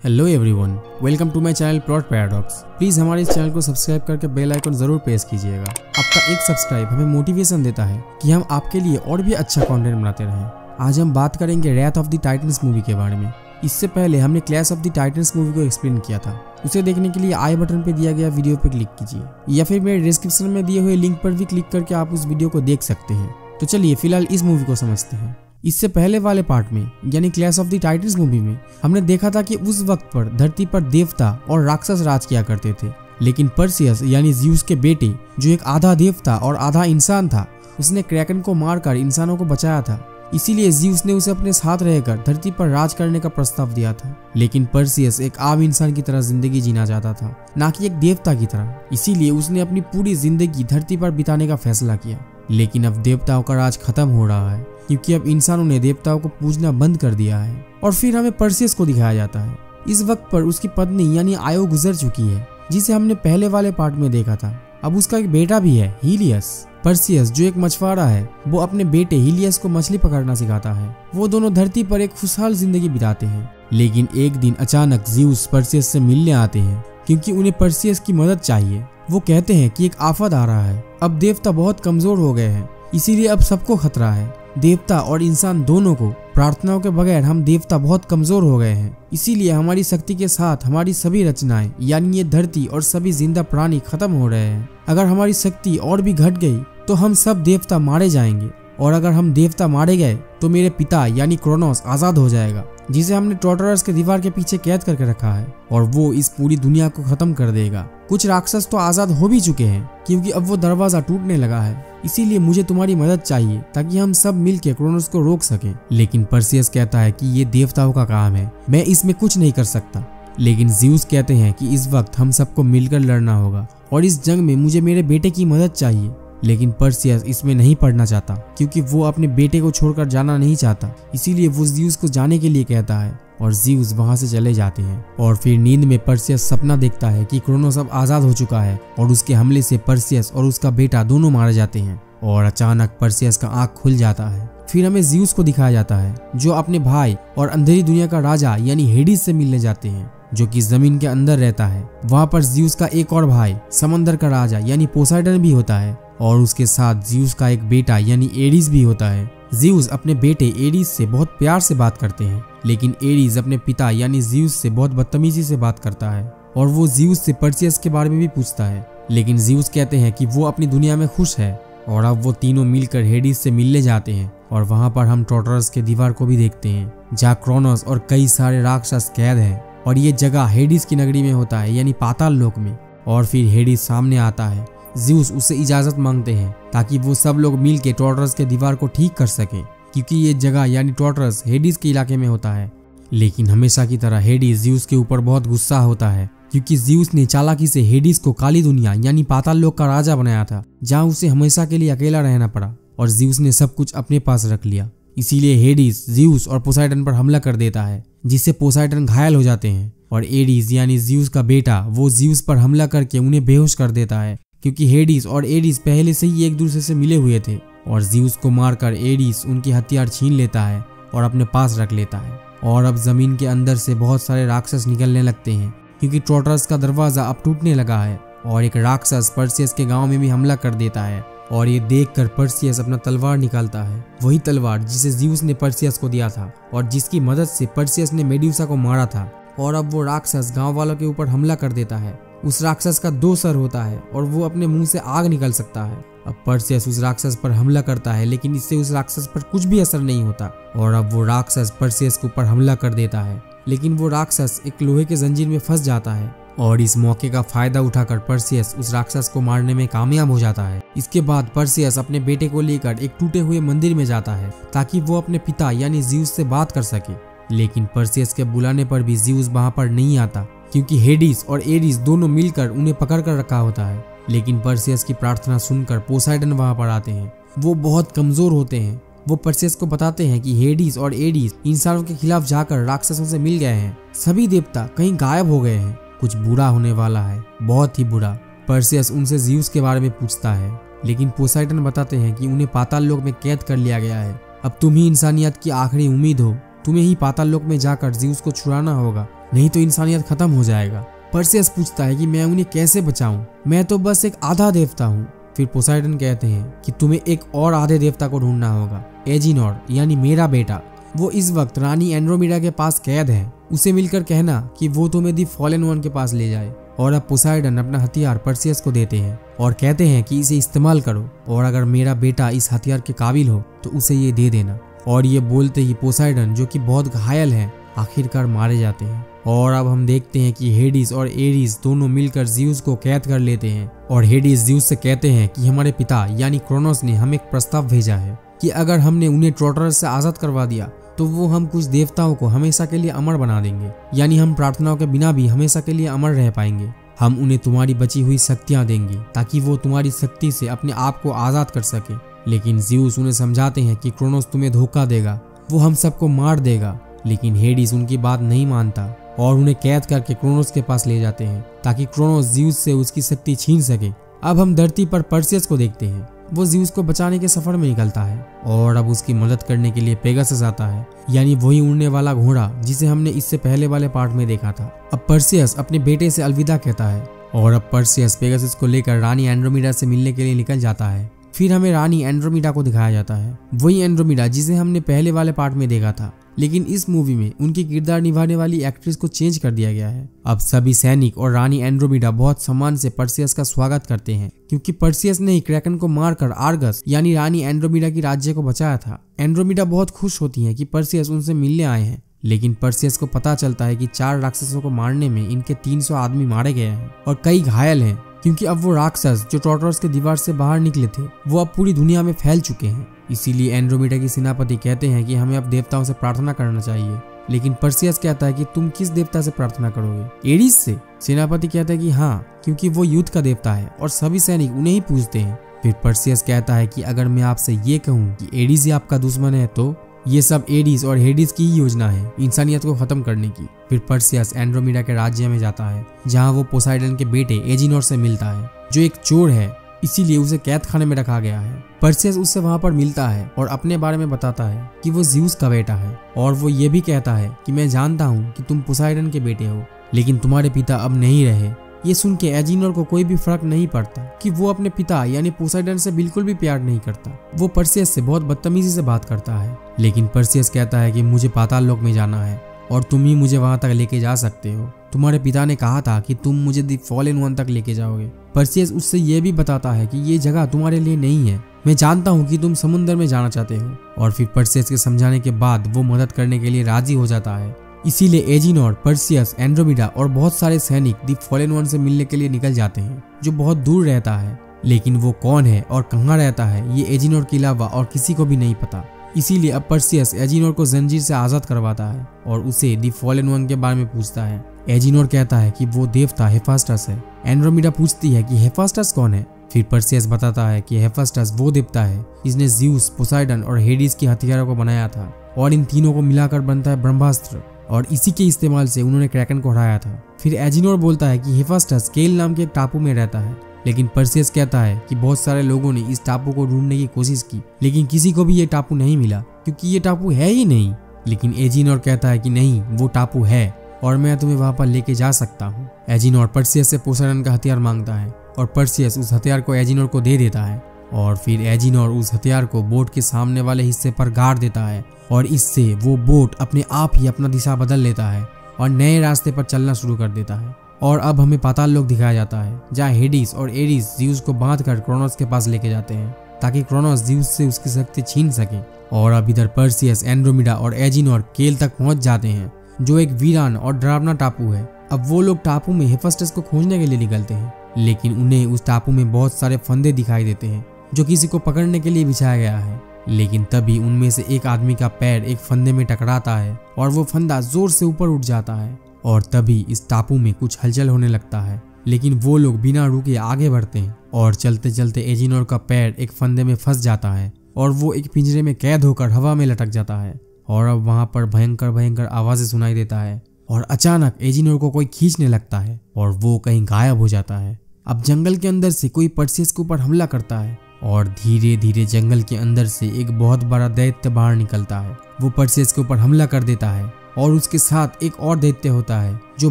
Hello everyone, welcome to my channel plot paradox. Please हमारे इस channel को subscribe करके बेल आइकन जरूर प्रेस कीजिएगा। आपका एक सब्सक्राइब हमें मोटिवेशन देता है कि हम आपके लिए और भी अच्छा कंटेंट बनाते रहें। आज हम बात करेंगे wrath of the titans movie के बारे में। इससे पहले हमने clash of the titans movie को एक्सप्लेन किया था। उसे देखने के लिए आई बटन पर दिया गया वीडियो पर क्लिक कीजिए या फिर मेरे डिस्क्रिप्शन में दिए हुए लिंक पर भी क्लिक करके आप उस वीडियो को देख सकते हैं। तो चलिए फिलहाल इस मूवी को समझते हैं। इससे पहले वाले पार्ट में यानी clash of the titans movie में हमने देखा था कि उस वक्त पर धरती पर देवता और राक्षस राज किया करते थे, लेकिन पर्सियस यानी ज़्यूस के बेटे जो एक आधा देवता और आधा इंसान था, उसने क्रैकन को मारकर इंसानों को बचाया था। इसीलिए ज़्यूस ने उसे अपने साथ रहकर धरती पर राज करने का प्रस्ताव दिया था। लेकिन पर्सियस एक आम इंसान की तरह जिंदगी जीना चाहता था, ना कि एक देवता की तरह। इसीलिए उसने अपनी पूरी जिंदगी धरती पर बिताने का फैसला किया। लेकिन अब देवताओं का राज खत्म हो रहा है क्योंकि अब इंसानों ने देवताओं को पूजना बंद कर दिया है। और फिर हमें पर्सियस को दिखाया जाता है। इस वक्त पर उसकी पत्नी यानी आयो गुजर चुकी है, जिसे हमने पहले वाले पार्ट में देखा था। अब उसका एक बेटा भी है, हीलियस। पर्सियस जो एक मछुआरा है, वो अपने बेटे हीलियस को मछली पकड़ना सिखाता है। वो दोनों धरती पर एक खुशहाल जिंदगी बिताते हैं। लेकिन एक दिन अचानक ज़्यूस पर्सियस से मिलने आते हैं क्योंकि उन्हें पर्सियस की मदद चाहिए। वो कहते हैं कि एक आफत आ रहा है, अब देवता बहुत कमजोर हो गए हैं, इसीलिए अब सबको खतरा है। देवता और इंसान दोनों को। प्रार्थनाओं के बगैर हम देवता बहुत कमजोर हो गए हैं, इसीलिए हमारी शक्ति के साथ हमारी सभी रचनाएं यानी ये धरती और सभी जिंदा प्राणी खत्म हो रहे हैं। अगर हमारी शक्ति और भी घट गई तो हम सब देवता मारे जाएंगे, और अगर हम देवता मारे गए तो मेरे पिता यानी क्रोनोस आजाद हो जाएगा, जिसे हमने टार्टारस के दीवार के पीछे कैद करके रखा है, और वो इस पूरी दुनिया को खत्म कर देगा। कुछ राक्षस तो आजाद हो भी चुके हैं क्योंकि अब वो दरवाजा टूटने लगा है। इसीलिए मुझे तुम्हारी मदद चाहिए ताकि हम सब मिलकर क्रोनोस को रोक सकें। लेकिन पर्सियस कहता है कि ये देवताओं का काम है, मैं इसमें कुछ नहीं कर सकता। लेकिन ज़्यूस कहते हैं कि इस वक्त हम सबको मिलकर लड़ना होगा और इस जंग में मुझे मेरे बेटे की मदद चाहिए। लेकिन पर्सियस इसमें नहीं पड़ना चाहता क्योंकि वो अपने बेटे को छोड़कर जाना नहीं चाहता। इसीलिए वो ज़्यूस को जाने के लिए कहता है और ज़्यूस वहां से चले जाते हैं। और फिर नींद में पर्सियस सपना देखता है कि क्रोनोस अब आजाद हो चुका है और उसके हमले से पर्सियस और उसका बेटा दोनों मारे जाते हैं। और अचानक पर्सियस का आंख खुल जाता है। फिर हमें ज़्यूस को दिखाया जाता है जो अपने भाई और अंधेरी दुनिया का राजा यानी हेडिस से मिलने जाते हैं, जो कि जमीन के अंदर रहता है। वहां पर ज़्यूस का एक और भाई समंदर का राजा यानी पोसाइडन भी होता है, और उसके साथ ज़्यूस का एक बेटा यानी एरिस भी होता है। ज़्यूस अपने बेटे एरिस से बहुत प्यार से बात करते हैं, लेकिन एरिस अपने पिता यानी ज़्यूस से बहुत बदतमीजी से बात करता है। और वो ज़्यूस से पर्सियस के बारे में भी पूछता है, लेकिन ज़्यूस कहते हैं कि वो अपनी दुनिया में खुश है। और अब वो तीनों मिलकर हेडिस से मिलने जाते हैं, और वहां पर हम टार्टारस के दीवार को भी देखते हैं जहाँ क्रोनोस और कई सारे राक्षस कैद हैं। और ये जगह हेडिस की नगरी में होता है यानी पाताल लोक में। और फिर हेडिस सामने आता है। ज़्यूस उससे इजाजत मांगते हैं ताकि वो सब लोग मिलकर टार्टारस के दीवार को ठीक कर सकें, क्योंकि ये जगह यानी टार्टारस हेडिस के इलाके में होता है। लेकिन हमेशा की तरह हेडिस ज़्यूस के ऊपर बहुत गुस्सा होता है क्योंकि ज़्यूस ने चालाकी से हेडिस को काली दुनिया यानी पाताल लोक का राजा बनाया था, जहाँ उसे हमेशा के लिए अकेला रहना पड़ा, और ज़्यूस ने सब कुछ अपने पास रख लिया। इसीलिए हेडिस ज़्यूस और पोसाइडन पर हमला कर देता है, जिससे पोसाइडन घायल हो जाते हैं। और एरिस यानी ज़्यूस का बेटा वो ज़्यूस पर हमला करके उन्हें बेहोश कर देता है, क्योंकि हेडिस और एरिस पहले से ही एक दूसरे से मिले हुए थे। और ज़्यूस को मारकर एरिस उनके हथियार छीन लेता है और अपने पास रख लेता है। और अब जमीन के अंदर से बहुत सारे राक्षस निकलने लगते हैं क्योंकि टार्टारस का दरवाजा अब टूटने लगा है। और एक राक्षस पर्सियस के गांव में भी हमला कर देता है, और ये देखकर पर्सियस अपना तलवार निकालता है, वही तलवार जिसे ज़्यूस ने पर्सियस को दिया था और जिसकी मदद से पर्सियस ने मेड्यूसा को मारा था। और अब वो राक्षस गांव वालों के ऊपर हमला कर देता है। उस राक्षस का 2 सर होता है और वो अपने मुंह से आग निकल सकता है। अब पर्सियस उस राक्षस पर हमला करता है, लेकिन इससे उस राक्षस पर कुछ भी असर नहीं होता। और अब वो राक्षस पर्सियस के ऊपर हमला कर देता है, लेकिन वो राक्षस एक लोहे के जंजीर में फंस जाता है। और इस मौके का फायदा उठाकर पर्सियस उस राक्षस को मारने में कामयाब हो जाता है। इसके बाद पर्सियस अपने बेटे को लेकर एक टूटे हुए मंदिर में जाता है ताकि वो अपने पिता यानी ज़्यूस से बात कर सके। लेकिन पर्सियस के बुलाने पर भी ज़्यूस वहां पर नहीं आता क्योंकि हेडिस और एरिस दोनों मिलकर उन्हें पकड़ कर रखा होता है। लेकिन पर्सियस की प्रार्थना सुनकर पोसाइडन वहां पर आते हैं। वो बहुत कमजोर होते हैं। वो पर्सियस को बताते हैं कि हेडिस और एरिस इंसानों के खिलाफ जाकर राक्षसों से मिल गए हैं। सभी देवता कहीं गायब हो गए हैं। कुछ बुरा होने वाला है, बहुत ही बुरा। पर्सियस उनसे ज़्यूस के बारे में पूछता है, लेकिन पोसाइडन बताते हैं कि उन्हें पाताल लोक में कैद कर लिया गया है। अब तुम ही इंसानियत की आखिरी उम्मीद हो, तुम्हें ही पाताल लोक में जाकर ज़्यूस को छुड़ाना होगा। नहीं तो इंसानियत खत्म हो जाएगा। परसियस पूछता है कि मैं उन्हें कैसे बचाऊं, मैं तो बस एक आधा देवता हूँ। फिर पोसाइडन कहते हैं कि तुम्हें एक और आधे देवता को ढूंढना होगा, एजिनोर यानी मेरा बेटा। वो इस वक्त रानी एंड्रोमेडा के पास कैद है, उसे मिलकर कहना कि वो तुम्हें दी फॉलन वन के पास ले जाए। और अब पोसाइडन अपना हथियार परसियस को देते हैं और कहते हैं कि इसे इस्तेमाल करो, और अगर मेरा बेटा इस हथियार के काबिल हो तो उसे ये दे देना। और ये बोलते ही पोसाइडन, जो कि बहुत घायल है, आखिरकार मारे जाते हैं। और अब हम देखते हैं कि हेडिस और एरिस दोनों मिलकर ज़्यूस को कैद कर लेते हैं। और हेडिस ज़्यूस से कहते हैं कि हमारे पिता यानी क्रोनोस ने हमें एक प्रस्ताव भेजा है कि अगर हमने उन्हें ट्रोटरस से आज़ाद करवा दिया तो वो हम कुछ देवताओं को हमेशा के लिए अमर बना देंगे, यानी हम प्रार्थनाओं के बिना भी हमेशा के लिए अमर रह पाएंगे। हम उन्हें तुम्हारी बची हुई शक्तियां देंगे ताकि वो तुम्हारी शक्ति से अपने आप को आज़ाद कर सके। लेकिन ज़्यूस उन्हें समझाते हैं कि क्रोनोस तुम्हें धोखा देगा, वो हम सबको मार देगा। लेकिन हेडिस उनकी बात नहीं मानता और उन्हें कैद करके क्रोनोस के पास ले जाते हैं ताकि क्रोनोस ज़्यूस से उसकी शक्ति छीन सके। अब हम धरती पर परसियस को देखते हैं। वो ज़्यूस को बचाने के सफर में निकलता है और अब उसकी मदद करने के लिए पेगासस आता है, यानी वही उड़ने वाला घोड़ा जिसे हमने इससे पहले वाले पार्ट में देखा था। अब परसियस अपने बेटे से अलविदा कहता है और अब परसियस पेगासस को लेकर रानी एंड्रोमेडा से मिलने के लिए निकल जाता है। फिर हमें रानी एंड्रोमेडा को दिखाया जाता है, वही एंड्रोमेडा जिसे हमने पहले वाले पार्ट में देखा था। लेकिन इस मूवी में उनकी किरदार निभाने वाली एक्ट्रेस को चेंज कर दिया गया है। अब सभी सैनिक और रानी एंड्रोमेडा बहुत सम्मान से परसियस का स्वागत करते हैं, क्योंकि परसियस ने ही क्रैकन को मारकर आर्गस यानी रानी एंड्रोमेडा की राज्य को बचाया था। एंड्रोमेडा बहुत खुश होती है कि परसियस उनसे मिलने आए हैं, लेकिन परसियस को पता चलता है कि 4 राक्षसों को मारने में इनके 300 आदमी मारे गए हैं और कई घायल हैं, क्योंकि अब वो राक्षस जो ट्रोटरस के दीवार से बाहर निकले थे वो अब पूरी दुनिया में फैल चुके हैं। इसीलिए एंड्रोमेडा की सेनापति कहते हैं कि हमें अब देवताओं से प्रार्थना करना चाहिए। लेकिन परसियस कहता है कि तुम किस देवता से प्रार्थना करोगे, एरिस से? सेनापति कहता है कि हाँ, क्योंकि वो युद्ध का देवता है और सभी सैनिक उन्हें ही पूजते हैं। फिर परसियस कहता है कि अगर मैं आपसे ये कहूँ कि एरिस ही आपका दुश्मन है तो ये सब एरिस और हेडिस की ही योजना है इंसानियत को खत्म करने की। फिर परसियस एंड्रोमेडा के राज्य में जाता है, जहाँ वो पोसाइडन के बेटे एजिनोर से मिलता है, जो एक चोर है, इसीलिए उसे कैद खाने में रखा गया है। परसियस उससे वहां पर मिलता है और अपने बारे में बताता है कि वो ज़्यूस का बेटा है, और वो ये भी कहता है कि मैं जानता हूँ कि तुम पोसाइडन के बेटे हो, लेकिन तुम्हारे पिता अब नहीं रहे। ये सुन के एजिनोर को कोई भी फर्क नहीं पड़ता कि वो अपने पिता यानी पोसाइडन से बिल्कुल भी प्यार नहीं करता। वो परसियस से बहुत बदतमीजी से बात करता है, लेकिन परसियस कहता है कि मुझे पाताल लोक में जाना है और तुम ही मुझे वहां तक लेके जा सकते हो। तुम्हारे पिता ने कहा था कि तुम मुझे दी फॉलन वन तक लेके जाओगे। परसियस उससे ये भी बताता है कि ये जगह तुम्हारे लिए नहीं है, मैं जानता हूँ कि तुम समुद्र में जाना चाहते हो। और फिर परसियस के समझाने के बाद वो मदद करने के लिए राजी हो जाता है। इसीलिए एजिनोर, परसियस, एंड्रोमेडा और बहुत सारे सैनिक दी फॉलन वन से मिलने के लिए निकल जाते हैं, जो बहुत दूर रहता है। लेकिन वो कौन है और कहाँ रहता है ये एजिनोर के अलावा और किसी को भी नहीं पता। इसीलिए अब परसियस एजिनोर को जंजीर से आजाद करवाता है और उसे दी फॉलन वन के बारे में पूछता है। एजिनोर कहता है कि वो देवता हेफास्टस है। एंड्रोमेडा पूछती है कि हेफास्टस कौन है। फिर परसियस बताता है कि हेफास्टस वो देवता है जिसने ज़्यूस, पोसाइडन और हेडिस के हथियारों को बनाया था, और इन तीनों को मिलाकर बनता है ब्रह्मास्त्र, और इसी के इस्तेमाल से उन्होंने क्रैकन को हराया था। फिर एजिनोर बोलता है कि हेफास्टस केल नाम के एक टापू में रहता है, लेकिन परसियस कहता है कि बहुत सारे लोगों ने इस टापू को ढूंढने की कोशिश की, लेकिन किसी को भी ये टापू नहीं मिला, क्योंकि ये टापू है ही नहीं। लेकिन एजिनोर कहता है कि नहीं, वो टापू है और मैं तुम्हें वहां पर लेके जा सकता हूँ। एजिनोर परसियस से पोसाइडन का हथियार मांगता है और परसियस उस हथियार को एजिनोर को दे देता है, और फिर एजिनोर उस हथियार को बोट के सामने वाले हिस्से पर गाड़ देता है, और इससे वो बोट अपने आप ही अपना दिशा बदल लेता है और नए रास्ते पर चलना शुरू कर देता है। और अब हमें पाताल लोक दिखाया जाता है, जहाँ हेडिस और एरिस ज़्यूस को बांधकर क्रोनोस के पास लेके जाते हैं ताकि क्रोनोस ज़्यूस से उसकी शक्ति छीन सके। और अब इधर परसियस, एंड्रोमेडा और एजिनोर केल तक पहुंच जाते हैं, जो एक वीरान और डरावना टापू है। अब वो लोग टापू में हेफास्टस को खोजने के लिए निकलते हैं, लेकिन उन्हें उस टापू में बहुत सारे फंदे दिखाई देते हैं जो किसी को पकड़ने के लिए बिछाया गया है। लेकिन तभी उनमें से एक आदमी का पैर एक फंदे में टकराता है और वो फंदा जोर से ऊपर उठ जाता है, और तभी इस टापू में कुछ हलचल होने लगता है। लेकिन वो लोग बिना रुके आगे बढ़ते हैं और चलते चलते एजिनोर का पैर एक फंदे में फंस जाता है और वो एक पिंजरे में कैद होकर हवा में लटक जाता है। और अब वहां पर भयंकर भयंकर आवाजें सुनाई देता है और अचानक एजिनोर को कोई खींचने लगता है और वो कहीं गायब हो जाता है। अब जंगल के अंदर से कोई परसियस के ऊपर हमला करता है और धीरे धीरे जंगल के अंदर से एक बहुत बड़ा दैत्य बाहर निकलता है। वो परसियस के ऊपर हमला कर देता है और उसके साथ एक और दैत्य होता है जो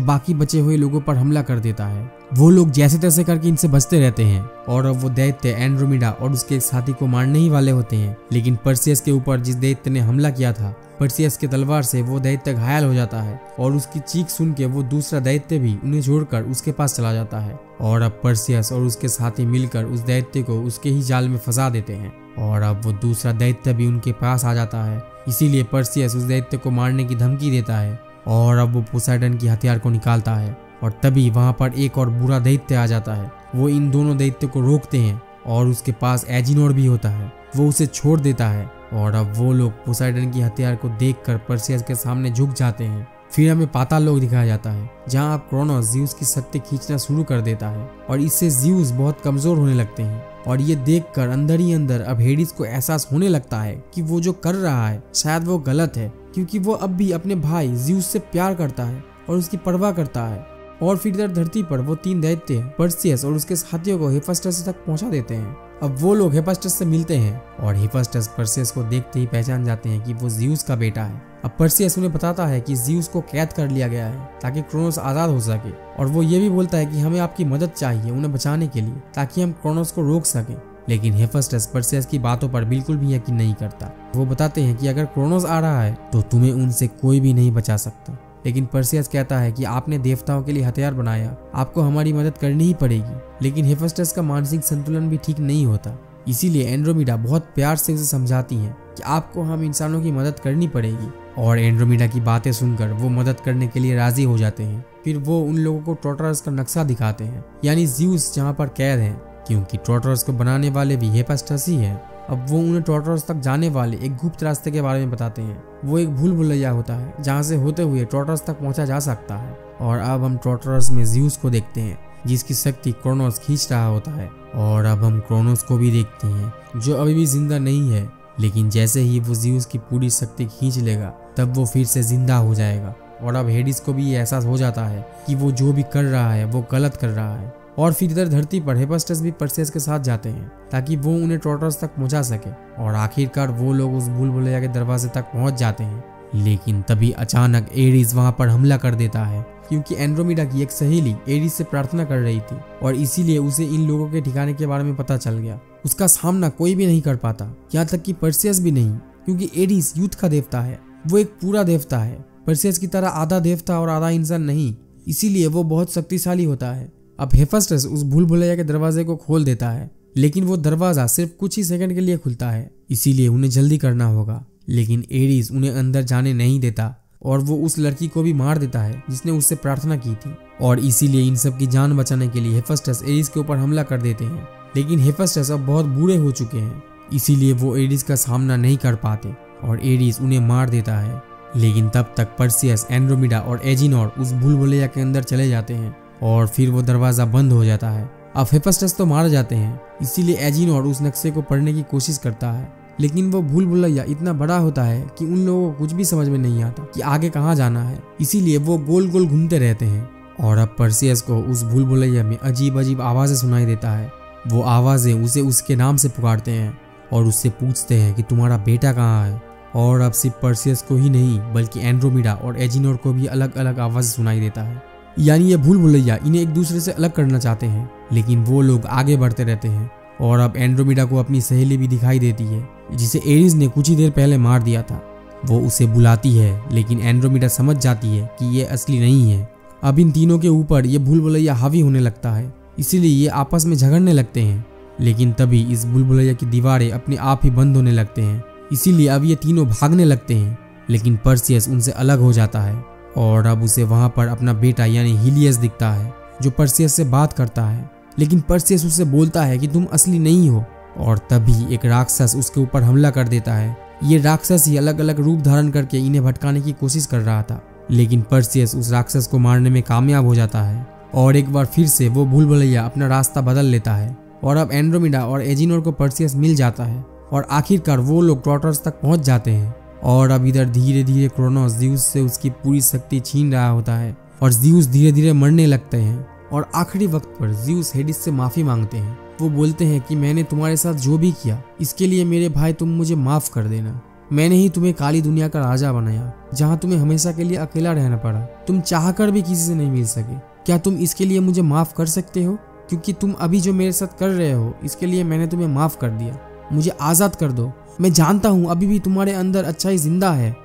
बाकी बचे हुए लोगों पर हमला कर देता है। वो लोग जैसे तैसे करके इनसे बचते रहते हैं और अब वो दैत्य एंड्रोमेडा और उसके एक साथी को मारने ही वाले होते हैं, लेकिन पर्सियस के ऊपर जिस दैत्य ने हमला किया था, पर्सियस के तलवार से वो दैत्य घायल हो जाता है और उसकी चीख सुन के वो दूसरा दैत्य भी उन्हें छोड़कर उसके पास चला जाता है। और अब पर्सियस और उसके साथी मिलकर उस दैत्य को उसके ही जाल में फंसा देते हैं और अब वो दूसरा दैत्य भी उनके पास आ जाता है। इसीलिए पर्सियस उस दैत्य को मारने की धमकी देता है और अब वो पोसाइडन की हथियार को निकालता है और तभी वहां पर एक और बुरा दैत्य आ जाता है। वो इन दोनों दैत्य को रोकते हैं और उसके पास एजिनोर भी होता है, वो उसे छोड़ देता है और अब वो लोग पोसाइडन की हथियार को देखकर पर्सियस के सामने झुक जाते हैं। फिर हमें पाताल लोक दिखाया जाता है जहां अब क्रोनोस ज़्यूस की शक्ति खींचना शुरू कर देता है और इससे ज़्यूस बहुत कमजोर होने लगते हैं और ये देखकर अंदर ही अंदर अब हेडिस को एहसास होने लगता है कि वो जो कर रहा है शायद वो गलत है, क्योंकि वो अब भी अपने भाई ज़्यूस से प्यार करता है और उसकी परवाह करता है। और फिर इधर धरती पर वो तीन दैत्य पर्सियस और उसके साथियों को हेफेस्टस तक पहुंचा देते हैं। अब वो लोग हेफेस्टस से मिलते हैं और हेफेस्टस पर्सियस को देखते ही पहचान जाते हैं कि वो ज़्यूस का बेटा है। अब पर्सियस उन्हें बताता है कि ज़्यूस को कैद कर लिया गया है ताकि क्रोनोस आजाद हो सके और वो ये भी बोलता है कि हमें आपकी मदद चाहिए उन्हें बचाने के लिए ताकि हम क्रोनोस को रोक सके। लेकिन हेफेस्टस पर्सियस की बातों पर बिल्कुल भी यकीन नहीं करता। वो बताते हैं कि अगर क्रोनोस आ रहा है तो तुम्हें उनसे कोई भी नहीं बचा सकता। लेकिन पर्सियस कहता है कि आपने देवताओं के लिए हथियार बनाया, आपको हमारी मदद करनी ही पड़ेगी। लेकिन हेफेस्टस का मानसिक संतुलन भी ठीक नहीं होता, इसीलिए एंड्रोमेडा बहुत प्यार से उसे समझाती है कि आपको हम इंसानों की मदद करनी पड़ेगी और एंड्रोमेडा की बातें सुनकर वो मदद करने के लिए राजी हो जाते हैं। फिर वो उन लोगों को टॉर्टरस का नक्शा दिखाते हैं, यानी ज़्यूस जहाँ पर कैद है, क्योंकि टॉर्टरस को बनाने वाले भी हेफेस्टस ही है। अब वो उन्हें टॉर्टरस तक जाने वाले एक गुप्त रास्ते के बारे में बताते हैं। वो एक भूल भुलैया होता है जहाँ से होते हुए टॉर्टरस तक पहुंचा जा सकता है। और अब हम टॉर्टरस में ज़्यूस को देखते हैं जिसकी शक्ति क्रोनोस खींच रहा होता है और अब हम क्रोनोस को भी देखते हैं जो अभी भी जिंदा नहीं है, लेकिन जैसे ही वो ज़्यूस की पूरी शक्ति खींच लेगा तब वो फिर से जिंदा हो जाएगा। और अब हेडिस को भी ये एहसास हो जाता है कि वो जो भी कर रहा है वो गलत कर रहा है। और फिर इधर धरती पर हेफेस्टस भी पर्सियस के साथ जाते हैं ताकि वो उन्हें टॉर्टरस तक पहुंचा सके और आखिरकार वो लोग उस भूल भुलैया के दरवाजे तक पहुंच जाते हैं। लेकिन तभी अचानक एरिस वहां पर हमला कर देता है, क्योंकि एंड्रोमेडा की एक सहेली एरिस से प्रार्थना कर रही थी और इसीलिए उसे इन लोगों के ठिकाने के बारे में पता चल गया। उसका सामना कोई भी नहीं कर पाता, यहाँ तक कि पर्सियस भी नहीं, क्योंकि एरिस युद्ध का देवता है। वो एक पूरा देवता है, पर्सियस की तरह आधा देवता और आधा इंसान नहीं, इसीलिए वो बहुत शक्तिशाली होता है। अब हेफेस्टस उस भूल भुलैया के दरवाजे को खोल देता है, लेकिन वो दरवाजा सिर्फ कुछ ही सेकंड के लिए खुलता है, इसीलिए उन्हें जल्दी करना होगा। लेकिन एरिस उन्हें अंदर जाने नहीं देता और वो उस लड़की को भी मार देता है जिसने उससे प्रार्थना की थी। और इसीलिए इन सब की जान बचाने के लिए हेफेस्टस एरिस के ऊपर हमला कर देते हैं। लेकिन हेफेस्टस अब बहुत बूढ़े हो चुके हैं, इसीलिए वो एरिस का सामना नहीं कर पाते और एरिस उन्हें मार देता है। लेकिन तब तक पर्सियस, एंड्रोमेडा और एजिनोर उस भूल भुलैया के अंदर चले जाते हैं और फिर वो दरवाजा बंद हो जाता है। अब हेफेस्टस तो मार जाते हैं, इसीलिए एजिनोर उस नक्शे को पढ़ने की कोशिश करता है, लेकिन वो भूल भुलैया इतना बड़ा होता है कि उन लोगों को कुछ भी समझ में नहीं आता कि आगे कहाँ जाना है, इसीलिए वो गोल गोल घूमते रहते हैं। और अब पर्सियस को उस भूल भुलैया में अजीब अजीब आवाजें सुनाई देता है। वो आवाजें उसे उसके नाम से पुकारते हैं और उससे पूछते हैं कि तुम्हारा बेटा कहाँ है। और अब सिर्फ पर्सियस को ही नहीं बल्कि एंड्रोमेडा और एजिनोर को भी अलग अलग आवाजें सुनाई देता है, यानी ये भूल भुलैया इन्हें एक दूसरे से अलग करना चाहते हैं। लेकिन वो लोग आगे बढ़ते रहते हैं और अब एंड्रोमेडा को अपनी सहेली भी दिखाई देती है जिसे एरिस ने कुछ ही देर पहले मार दिया था। वो उसे बुलाती है, लेकिन एंड्रोमेडा समझ जाती है कि ये असली नहीं है। अब इन तीनों के ऊपर ये भूल भुलैया हावी होने लगता है, इसीलिए ये आपस में झगड़ने लगते हैं। लेकिन तभी इस भूल भुलैया की दीवारें अपने आप ही बंद होने लगते हैं, इसीलिए अब ये तीनों भागने लगते हैं। लेकिन पर्सियस उनसे अलग हो जाता है और अब उसे वहां पर अपना बेटा यानी हीलियस दिखता है जो पर्सियस से बात करता है। लेकिन पर्सियस उससे बोलता है कि तुम असली नहीं हो। और तभी एक राक्षस उसके ऊपर हमला कर देता है। ये राक्षस ही अलग अलग रूप धारण करके इन्हें भटकाने की कोशिश कर रहा था, लेकिन पर्सियस उस राक्षस को मारने में कामयाब हो जाता है और एक बार फिर से वो भूल भुलैया अपना रास्ता बदल लेता है। और अब एंड्रोमेडा और एजिनोर को पर्सियस मिल जाता है और आखिरकार वो लोग टॉर्टरस तक पहुंच जाते हैं। और अब इधर धीरे धीरे क्रोनोस ज़्यूस से उसकी पूरी शक्ति छीन रहा होता है और ज़्यूस धीरे धीरे मरने लगते हैं। और आखिरी वक्त पर ज़्यूस हेडिस से माफी मांगते हैं। वो बोलते हैं कि मैंने तुम्हारे साथ जो भी किया इसके लिए मेरे भाई तुम मुझे माफ कर देना। मैंने ही तुम्हें काली दुनिया का राजा बनाया, जहाँ तुम्हें हमेशा के लिए अकेला रहना पड़ा। तुम चाहकर भी किसी से नहीं मिल सके। क्या तुम इसके लिए मुझे माफ कर सकते हो? क्योंकि तुम अभी जो मेरे साथ कर रहे हो, इसके लिए मैंने तुम्हें माफ कर दिया। मुझे आजाद कर दो। मैं जानता हूँ अभी भी तुम्हारे अंदर अच्छाई जिंदा है।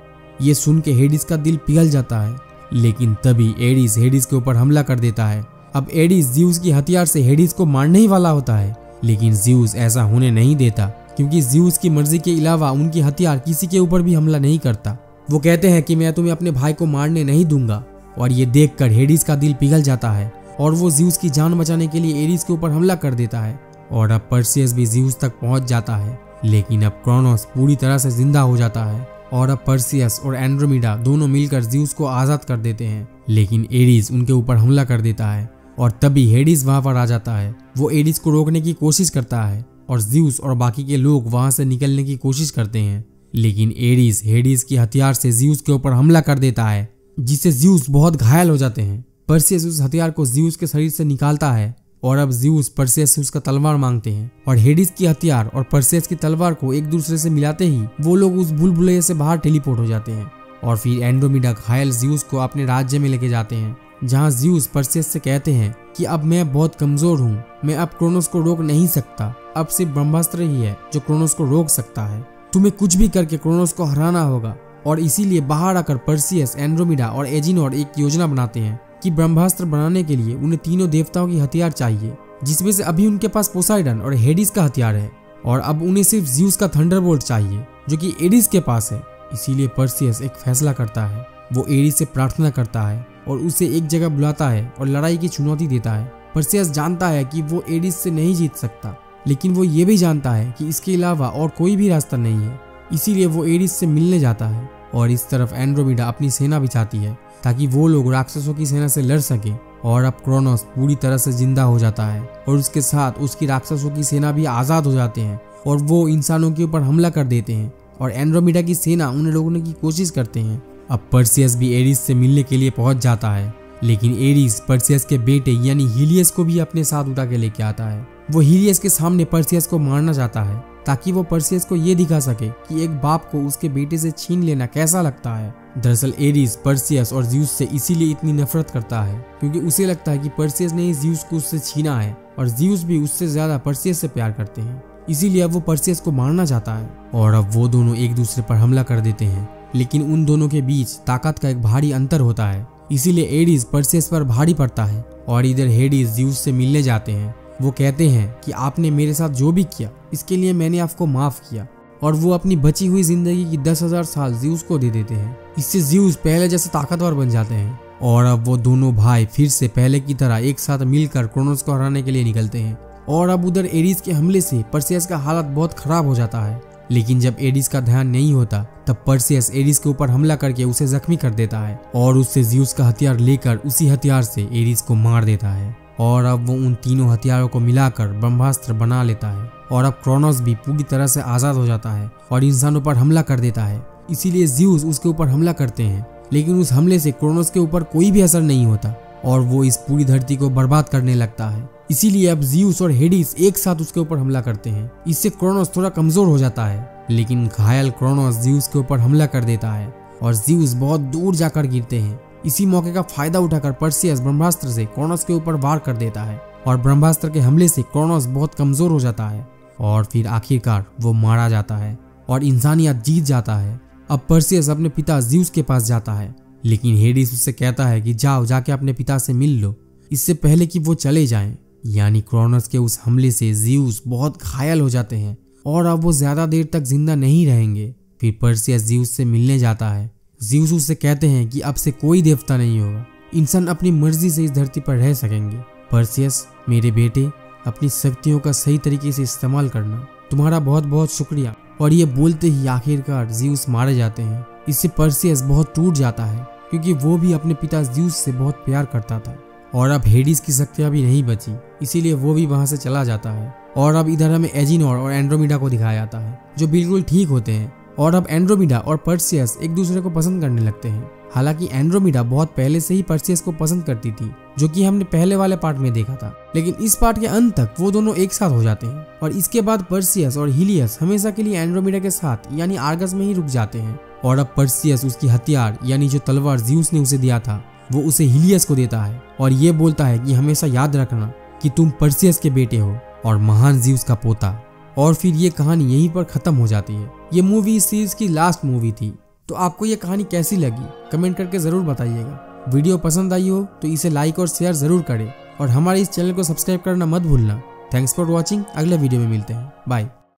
ये सुन के हेडिस का दिल पिघल जाता है, लेकिन तभी एडिस हेडिस के ऊपर हमला कर देता है। अब एडिस ज़्यूस की हथियार से हेडिस को मारने ही वाला होता है, लेकिन ज़्यूस ऐसा होने नहीं देता, क्योंकि ज़्यूस की मर्जी के अलावा उनकी हथियार किसी के ऊपर भी हमला नहीं करता। वो कहते हैं कि मैं तुम्हें अपने भाई को मारने नहीं दूंगा, और ये देखकर हेडिस का दिल पिघल जाता है और वो ज़्यूस की जान बचाने के लिए एडिस के ऊपर हमला कर देता है। और अब पर्सियस भी ज़्यूस तक पहुंच जाता है, लेकिन अब क्रोनोस पूरी तरह से जिंदा हो जाता है। और अब पर्सियस और एंड्रोमेडा दोनों मिलकर ज़्यूस को आजाद कर देते हैं, लेकिन एडिस उनके ऊपर हमला कर देता है। और तभी हेडिस वहां पर आ जाता है। वो एडिस को रोकने की कोशिश करता है और ज़्यूस और बाकी के लोग वहां से निकलने की कोशिश करते हैं, लेकिन एडिस हेडिस की हथियार से ज़्यूस के ऊपर हमला कर देता है, जिससे ज़्यूस बहुत घायल हो जाते हैं। पर्सियस उस हथियार को ज़्यूस के शरीर से निकालता है और अब ज़्यूस पर्सियस से उसका तलवार मांगते हैं, और हेडिस की हथियार और पर्सियस की तलवार को एक दूसरे से मिलाते ही वो लोग उस भूल-भुलैया से बाहर टेलीपोर्ट हो जाते हैं। और फिर एंड्रोमेडा घायल ज़्यूस को अपने राज्य में लेके जाते हैं, जहाँ ज़्यूस पर्सियस से कहते हैं कि अब मैं बहुत कमजोर हूँ, मैं अब क्रोनोस को रोक नहीं सकता, अब सिर्फ ब्रह्मास्त्र ही है जो क्रोनोस को रोक सकता है। तुम्हें कुछ भी करके क्रोनोस को हराना होगा। और इसीलिए बाहर आकर पर्सियस, एंड्रोमेडा और एजिनोर एक योजना बनाते हैं कि ब्रह्मास्त्र बनाने के लिए उन्हें तीनों देवताओं की हथियार चाहिए, जिसमें से अभी उनके पास पोसाइडन और हेडिस का हथियार है, और अब उन्हें सिर्फ ज़्यूस का थंडरबोल्ट चाहिए जो कि एडिस के पास है। इसीलिए पर्सियस एक फैसला करता है। वो एडिस से प्रार्थना करता है और उसे एक जगह बुलाता है और लड़ाई की चुनौती देता है। पर्सियस जानता है कि वो एडिस से नहीं जीत सकता, लेकिन वो ये भी जानता है कि इसके अलावा और कोई भी रास्ता नहीं है। इसीलिए वो एडिस से मिलने जाता है। और इस तरफ एंड्रोमेडा अपनी सेना बिछाती है ताकि वो लोग राक्षसों की सेना से लड़ सके। और अब क्रोनोस पूरी तरह से जिंदा हो जाता है और उसके साथ उसकी राक्षसों की सेना भी आजाद हो जाते हैं और वो इंसानों के ऊपर हमला कर देते हैं और एंड्रोमेडा की सेना उन्हें रोकने की कोशिश करते हैं। अब पर्सियस भी एडिस से मिलने के लिए पहुंच जाता है, लेकिन एडिस पर्सियस के बेटे यानी हीलियस को भी अपने साथ उठा के लेके आता है। वो हीलियस के सामने पर्सियस को मारना चाहता है ताकि वो पर्सियस को ये दिखा सके कि एक बाप को उसके बेटे से छीन लेना कैसा लगता है। दरअसल एडिस पर्सियस और ज़्यूस से इसीलिए इतनी नफरत करता है क्योंकि उसे लगता है कि पर्सियस ने ही ज़्यूस को उससे छीना है और ज़्यूस भी उससे ज्यादा पर्सियस से प्यार करते हैं। इसीलिए अब वो पर्सियस को मारना चाहता है और अब वो दोनों एक दूसरे पर हमला कर देते हैं, लेकिन उन दोनों के बीच ताकत का एक भारी अंतर होता है। इसीलिए एडिस पर्सियस पर भारी पड़ता है और इधर हेडिस ज़्यूस से मिलने जाते हैं। वो कहते हैं कि आपने मेरे साथ जो भी किया इसके लिए मैंने आपको माफ किया, और वो अपनी बची हुई जिंदगी की 10,000 साल ज़्यूस को दे देते हैं। इससे ज़्यूस पहले जैसे ताकतवर बन जाते हैं और अब वो दोनों भाई फिर से पहले की तरह एक साथ मिलकर क्रोनोस को हराने के लिए निकलते हैं। और अब उधर एडिस के हमले से पर्सियस का हालत बहुत खराब हो जाता है, लेकिन जब एडिस का ध्यान नहीं होता तब पर्सियस एडिस के ऊपर हमला करके उसे जख्मी कर देता है और उससे ज़्यूस का हथियार लेकर उसी हथियार से एडिस को मार देता है। और अब वो उन तीनों हथियारों को मिलाकर ब्रह्मास्त्र बना लेता है और अब क्रोनोस भी पूरी तरह से आजाद हो जाता है और इंसानों पर हमला कर देता है। इसीलिए ज़्यूस उसके ऊपर हमला करते हैं, लेकिन उस हमले से क्रोनोस के ऊपर कोई भी असर नहीं होता और वो इस पूरी धरती को बर्बाद करने लगता है। इसीलिए अब ज़्यूस और हेडिस एक साथ उसके ऊपर हमला करते हैं। इससे क्रोनोस थोड़ा कमजोर हो जाता है, लेकिन घायल क्रोनोस ज़्यूस के ऊपर हमला कर देता है और ज़्यूस बहुत दूर जाकर गिरते हैं। इसी मौके का फायदा उठाकर पर्सियस ब्रह्मास्त्र से क्रोनोस के ऊपर वार कर देता है और ब्रह्मास्त्र के हमले से क्रोनोस बहुत कमजोर हो जाता है और फिर आखिरकार वो मारा जाता है और इंसानियत जीत जाता है। अब पर्सियस अपने पिता ज़्यूस के पास जाता है, लेकिन हेडिस उससे कहता है कि जाओ जाके अपने पिता से मिल लो, इससे पहले कि वो चले जाएं। यानी क्रोनोस के उस हमले से ज़्यूस बहुत घायल हो जाते हैं और अब वो ज्यादा देर तक जिंदा नहीं रहेंगे। फिर पर्सियस ज़्यूस से मिलने जाता है। ज़्यूस उससे कहते हैं कि अब से कोई देवता नहीं होगा, इंसान अपनी मर्जी से इस धरती पर रह सकेंगे। पर्सियस मेरे बेटे, अपनी शक्तियों का सही तरीके से इस्तेमाल करना, तुम्हारा बहुत बहुत शुक्रिया। और ये बोलते ही आखिरकार ज़्यूस मारे जाते हैं। इससे पर्सियस बहुत टूट जाता है क्योंकि वो भी अपने पिता ज़्यूस से बहुत प्यार करता था और अब हेडिस की शक्तियां भी नहीं बची, इसीलिए वो भी वहां से चला जाता है। और अब इधर हमें एजिनोर और एंड्रोमेडा को दिखाया जाता है जो बिल्कुल ठीक होते हैं, और अब एंड्रोमेडा और पर्सियस एक दूसरे को पसंद करने लगते हैं। हालांकि एंड्रोमेडा बहुत पहले से ही पर्सियस को पसंद करती थी, जो कि हमने पहले वाले पार्ट में देखा था, लेकिन इस पार्ट के अंत तक वो दोनों एक साथ हो जाते हैं और इसके बाद पर्सियस और हीलियस हमेशा के लिए एंड्रोमेडा के साथ यानी आर्गस में ही रुक जाते हैं। और अब पर्सियस उसकी हथियार यानी जो तलवार ज़्यूस ने उसे दिया था वो उसे हीलियस को देता है और ये बोलता है कि हमेशा याद रखना कि तुम पर्सियस के बेटे हो और महान ज़्यूस का पोता। और फिर ये कहानी यहीं पर खत्म हो जाती है। ये मूवी इस सीरीज की लास्ट मूवी थी। तो आपको ये कहानी कैसी लगी कमेंट करके जरूर बताइएगा। वीडियो पसंद आई हो तो इसे लाइक और शेयर जरूर करें और हमारे इस चैनल को सब्सक्राइब करना मत भूलना। Thanks for watching. अगले वीडियो में मिलते हैं। बाय।